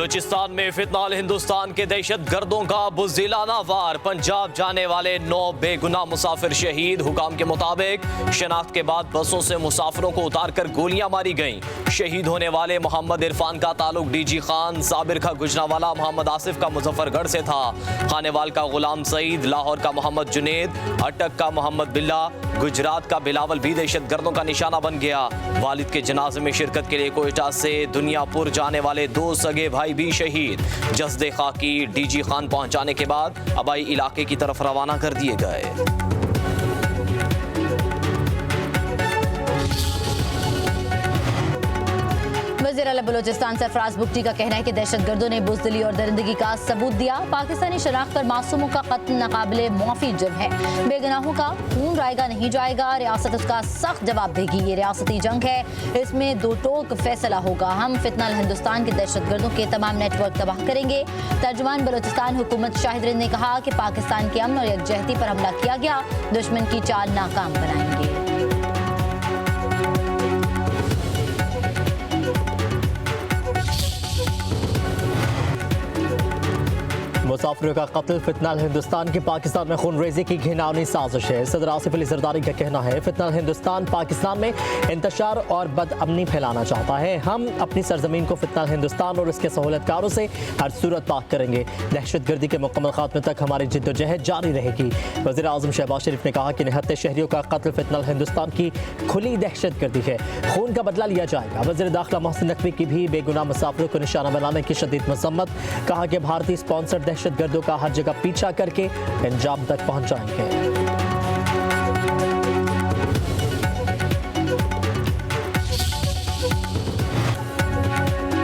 बलूचिस्तान में फितनाल हिंदुस्तान के दहशत गर्दों का बुज़दिलाना वार। पंजाब जाने वाले 9 बेगुनाह मुसाफिर शहीद। हुकाम के मुताबिक शनाख्त के बाद बसों से मुसाफिरों को उतारकर गोलियां मारी गईं। शहीद होने वाले मोहम्मद इरफान का ताल्लुक डीजी खान, साबिर का गुजरावाला, मोहम्मद आसिफ का मुजफ्फरगढ़ से था। खानेवाल का गुलाम सईद, लाहौर का मोहम्मद जुनेद, अटक का मोहम्मद बिल्ला, गुजरात का बिलावल भी दहशत गर्दों का निशाना बन गया। वालिद के जनाजे में शिरकत के लिए कोयटा से दुनियापुर जाने वाले 2 सगे भाई भी शहीद। जस्दे खाकी डीजी खान पहुंचाने के बाद अबाई इलाके की तरफ रवाना कर दिए गए। वज़ीर आला बलूचिस्तान सरफराज बुगटी का कहना है कि दहशतगर्दों ने बुज़दिली और दरिंदगी का सबूत दिया। पाकिस्तानी शनाख्त पर मासूमों का कत्ल नाकाबिले मुआफ़ी जुर्म है। बेगुनाहों का खून रायगा नहीं जाएगा। रियासत उसका सख्त जवाब देगी। ये रियासती जंग है, इसमें 2 टोक फैसला होगा। हम फितनाल हिंदुस्तान के दहशतगर्दों के तमाम नेटवर्क तबाह करेंगे। तर्जुमान बलूचिस्तान हुकूमत शाहिद रिंद ने कहा कि पाकिस्तान के अमन और यकजहती पर हमला किया गया, दुश्मन की चाल नाकाम बनाएंगे। मुसाफिरों का कत्ल फितनाल हिंदुस्तान की पाकिस्तान में खून रेजी की घिनौनी साजिश है। सदर आसिफ अली जरदारी का कहना है फितनाल हिंदुस्तान पाकिस्तान में इंतशार और बदअमनी फैलाना चाहता है। हम अपनी सरजमीन को फितनाल हिंदुस्तान और इसके सहूलतकारों से हर सूरत पाक करेंगे। दहशत गर्दी के मुकम्मल खात्मे तक हमारी जिद्दोजहद जारी रहेगी। वज़ीर आज़म शहबाज शरीफ ने कहा कि निहत्ते शहरियों का कत्ल फितनाल हिंदुस्तान की खुली दहशत गर्दी है। खून का बदला लिया जाएगा। वज़ीर दाखिला मोहसिन नकवी की भी बेगुनाह मुसाफिरों को निशाना बनाने की शदीद मजम्मत। कहा कि भारतीय स्पॉन्सर दहशतगर्दों का हर जगह पीछा करके पंजाब तक पहुंचाएंगे।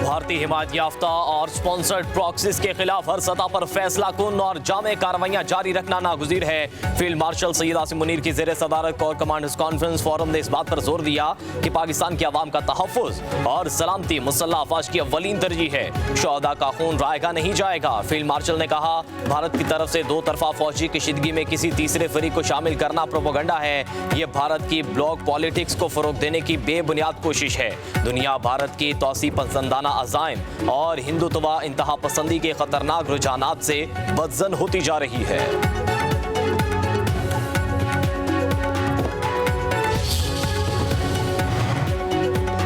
भारतीय हिमायत याफ्ता और स्पॉन्सर्ड प्रॉक्सीज के खिलाफ हर सतह पर फैसला कुन और जामे कार्रवाइयां जारी रखना नागुज़ीर है। फील्ड मार्शल सैयद आसिम मुनीर की ज़ेर सदारत कोर कमांडर्स कॉन्फ्रेंस फोरम ने इस बात पर जोर दिया कि पाकिस्तान की आवाम का तहफ़्फ़ुज़ और सलामती मुसल्लह अफ़वाज की अव्वलीन तरजीह है। शोहदा का खून रायगा नहीं जाएगा। फील्ड मार्शल ने कहा भारत की तरफ से 2 तरफा फौजी कशीदगी में किसी तीसरे फरीक को शामिल करना प्रोपेगेंडा है। ये भारत की ब्लॉक पॉलिटिक्स को फ़रोग़ देने की बेबुनियाद कोशिश है। दुनिया भारत की तौसी पसंदाना अज़ाइम और हिंदुत्वा इंतहा पसंदी के खतरनाक रुझानात से बदज़न होती जा रही है।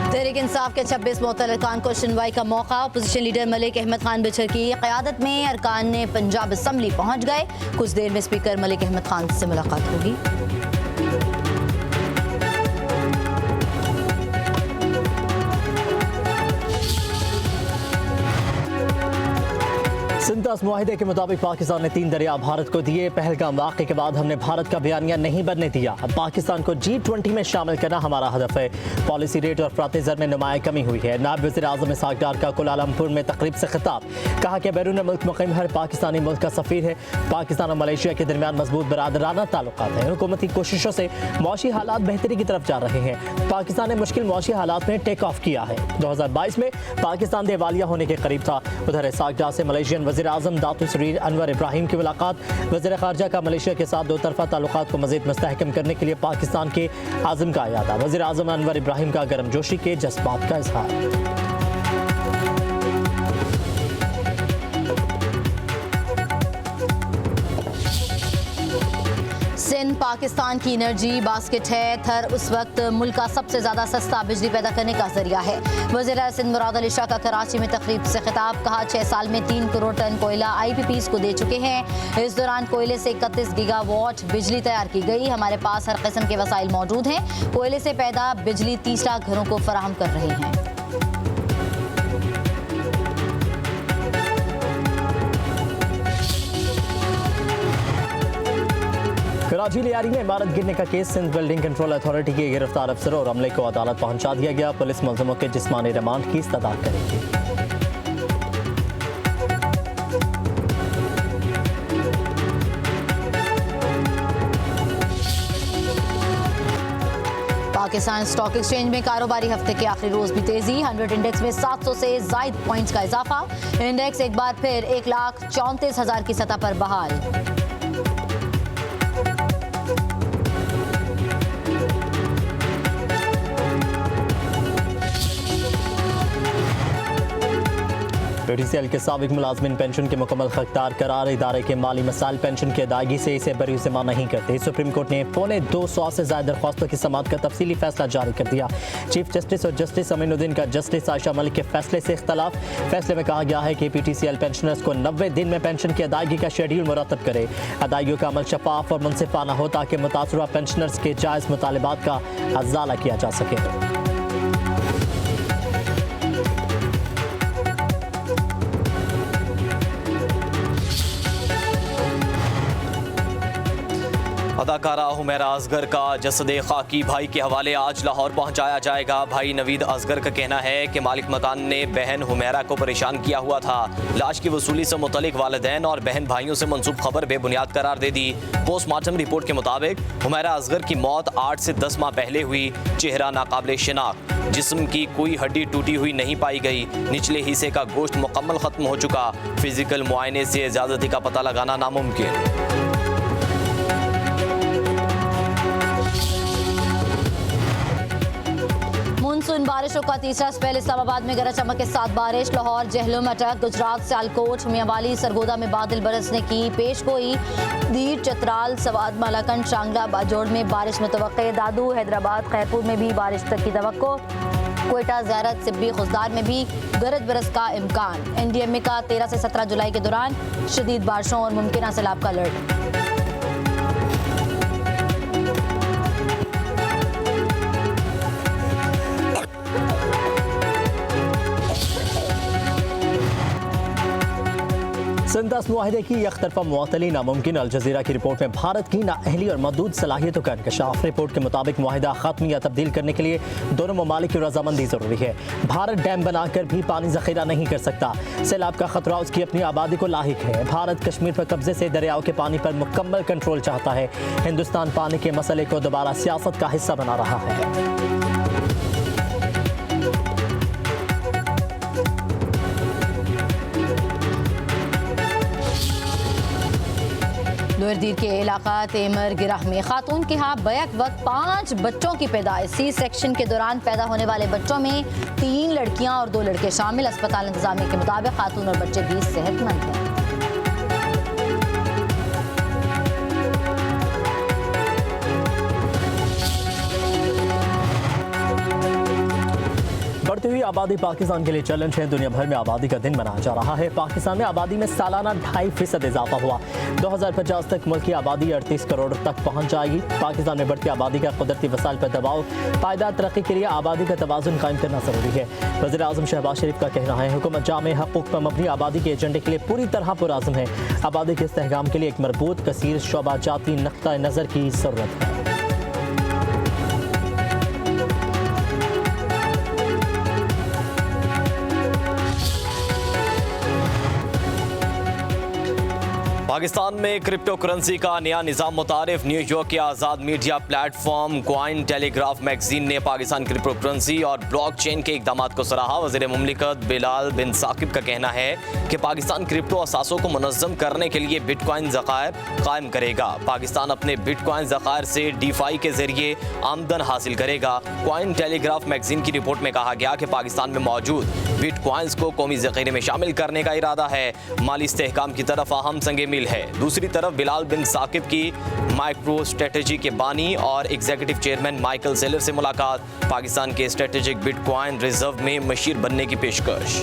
तहरीक इंसाफ के 26 मुअत्तल अरकान को सुनवाई का मौका। अपोजिशन लीडर मलिक अहमद खान बिछर की क़यादत में अरकान ने पंजाब असम्बली पहुंच गए। कुछ देर में स्पीकर मलिक अहमद खान से मुलाकात होगी। सिंतास मुआहिदे के मुताबिक पाकिस्तान ने 3 दरिया भारत को दिए। पहलगाम वाक़े के बाद हमने भारत का बयानिया नहीं बनने दिया। अब पाकिस्तान को G20 में शामिल करना हमारा हदफ है। पॉलिसी रेट और फ़राते ज़र में नुमाया कमी हुई है। नायब वज़ीर आज़म इसहाक़ डार का कुलालमपुर में तकरीब से खिताब। कहा कि बैरून मुल्क मुक़ीम हर पाकिस्तानी मुल्क का सफ़ीर है। पाकिस्तान और मलेशिया के दरमियान मजबूत बरादराना ताल्लुकात हैं। हुकूमती कोशिशों से मुआशी हालात बेहतरी की तरफ जा रहे हैं। पाकिस्तान ने मुश्किल मुआशी हालात में टेक ऑफ किया है। 2022 में पाकिस्तान दिवालिया होने के करीब था। उधर इसहाक़ डार से मलेशियन वज़ीर आज़म दातू सरीर अनवर इब्राहिम की मुलाकात। वज़ीर ख़ारजा का मलेशिया के साथ 2 तरफ़ा ताल्लुकात को मज़ीद मुस्तहकम करने के लिए पाकिस्तान के आज़म का इरादा। वज़ीर आज़म अनवर इब्राहिम का गर्मजोशी के जज्बात का इज़हार। सिंध पाकिस्तान की एनर्जी बास्केट है। थर उस वक्त मुल्क का सबसे ज़्यादा सस्ता बिजली पैदा करने का जरिया है। वज़ीर सिंध मुराद अली शाह का कराची में तकरीब से खिताब। कहा 6 साल में 3 करोड़ टन कोयला IPPs को दे चुके हैं। इस दौरान कोयले से 31 गीगावाट बिजली तैयार की गई। हमारे पास हर किस्म के वसाइल मौजूद हैं। कोयले से पैदा बिजली 30 लाख घरों को फराहम कर रही हैं। कराची लियारी में इमारत गिरने का केस। सिंध बिल्डिंग कंट्रोल अथॉरिटी के गिरफ्तार अफसरों और अमले को अदालत पहुंचा दिया गया। पुलिस मुलजमों के जिस्मानी रिमांड की इस्तदाद करेगी। पाकिस्तान स्टॉक एक्सचेंज में कारोबारी हफ्ते के आखिरी रोज भी तेजी। 100 इंडेक्स में 700 से जायद पॉइंट्स का इजाफा। इंडेक्स एक बार फिर 1,34,000 की सतह पर बहाल। PTCL के साबिक मुलाजमिन पेंशन के मुकम्मल हकदार करार इदारे के माली मसाइल पेंशन की अदायगी से इसे बरूज़िमा नहीं करते। सुप्रीम कोर्ट ने 250 से ज़्यादा दरख्वास्तों की समाअत का तफसीली फैसला जारी कर दिया। चीफ जस्टिस और जस्टिस अमीनुद्दीन का जस्टिस आयशा मलिक के फैसले से इख्तलाफ। फैसले में कहा गया है कि PTCL पेंशनर्स को 90 दिन में पेंशन की अदायगी का शेड्यूल मुरतब करे। अदायगियों का अमल शफाफ और मुनसिफाना हो ताकि मुतासरा पेंशनर्स के जायज़ मुतालिबात का अज़ाला किया जा सके। अदाकारा हुमैरा असगर का जसदे खाकी भाई के हवाले आज लाहौर पहुंचाया जाएगा। भाई नवीद असगर का कहना है कि मालिक मकान ने बहन हुमैरा को परेशान किया हुआ था। लाश की वसूली से मुतलिक वालिदैन और बहन भाइयों से मंसूब खबर बेबुनियाद करार दे दी। पोस्टमार्टम रिपोर्ट के मुताबिक हुमैरा असगर की मौत 8 से 10 माह पहले हुई। चेहरा नाकाबिले शिनाख्त, जिस्म की कोई हड्डी टूटी हुई नहीं पाई गई। निचले हिस्से का गोश्त मुकम्मल खत्म हो चुका। फिजिकल मुआयने से ज़्यादती का पता लगाना नामुमकिन। मानसून बारिशों का तीसरा स्पेल। इस्लामाबाद में गरज चमक के साथ बारिश। लाहौर, जहलुम, अटक, गुजरात, सियालकोट, मियांवाली, सरगोदा में बादल बरसने की पेशगोई। दीर, चतराल, सवाद, मालाकंड, शांगला, बाजोड़ में बारिश मुतवक्के। दादू, हैदराबाद, खैरपुर में भी बारिश तक की तवक्को। कोयटा, ज़ियारत, सिब्बी, खुजदार में भी गरज बरस का इम्कान। NDMA का 13 से 17 जुलाई के दौरान शदीद बारिशों और मुमकिन सैलाब का अलर्ट। संदस मुआहदे की यकतरफा मुअत्तली नामुमकिन। अल जज़ीरा की रिपोर्ट में भारत की नाअहली और महदूद सलाहियतों का इंकशाफ। रिपोर्ट के मुताबिक मुआहदा खत्म या तब्दील करने के लिए दोनों ममालिक की रजामंदी जरूरी है। भारत डैम बनाकर भी पानी जखीरा नहीं कर सकता। सैलाब का खतरा उसकी अपनी आबादी को लाहिक है। भारत कश्मीर पर कब्जे से दरियाओं के पानी पर मुकम्मल कंट्रोल चाहता है। हिंदुस्तान पानी के मसले को दोबारा सियासत का हिस्सा बना रहा है। लोअर दीर के इलाका तेमर गिराह में खातून के यहाँ बैक वक्त 5 बच्चों की पैदाइश। C सेक्शन के दौरान पैदा होने वाले बच्चों में 3 लड़कियां और 2 लड़के शामिल। अस्पताल इंतजामिया के मुताबिक खातून और बच्चे भी सेहतमंद हैं। बढ़ती हुई आबादी पाकिस्तान के लिए चैलेंज है। दुनिया भर में आबादी का दिन मनाया जा रहा है। पाकिस्तान में आबादी में सालाना 2.5% इजाफा हुआ। 2050 तक मुल्क की आबादी 38 करोड़ तक पहुंच जाएगी। पाकिस्तान में बढ़ती आबादी का कुदरती वसाइल पर दबाव पायदार तरक्की के लिए आबादी का तवाज़ुन कायम करना जरूरी है। वज़ीर आज़म शहबाज शरीफ का कहना है हुकूमत जामे हक़ूक़ पर मबनी आबादी के एजेंडे के लिए पूरी तरह पुरआज़म है। आबादी के इस्तेहकाम के लिए एक मरबूत कसीर शोबाजाती नक्ता नज़र की ज़रूरत है। पाकिस्तान में क्रिप्टो करेंसी का नया निज़ाम मुतारिफ। न्यूयॉर्क के आज़ाद media platform Cointelegraph magazine ने पाकिस्तान क्रिप्टो करेंसी और ब्लॉकचेन के इक़दामात को सराहा। वज़ीर मुमलिकत बिलाल बिन साकिब का कहना है कि पाकिस्तान क्रिप्टो असासों को मुनज़्ज़म करने के लिए बिटकॉइन ज़खायर कायम करेगा। पाकिस्तान अपने बिटकॉइन ज़खायर से DeFi के जरिए आमदन हासिल करेगा। क्वाइन टेलीग्राफ मैगजीन की रिपोर्ट में कहा गया कि पाकिस्तान में मौजूद बिटकॉइंस को कौमी ज़ख़ीरे में शामिल करने का इरादा है। माली इस्तेहकाम की तरफ अहम संगे मिल है। दूसरी तरफ बिलाल बिन साकिब की माइक्रो स्ट्रेटजी के बानी और एग्जीक्यूटिव चेयरमैन माइकल सेलर से मुलाकात। पाकिस्तान के स्ट्रेटेजिक बिटकॉइन रिजर्व में मशीर बनने की पेशकश।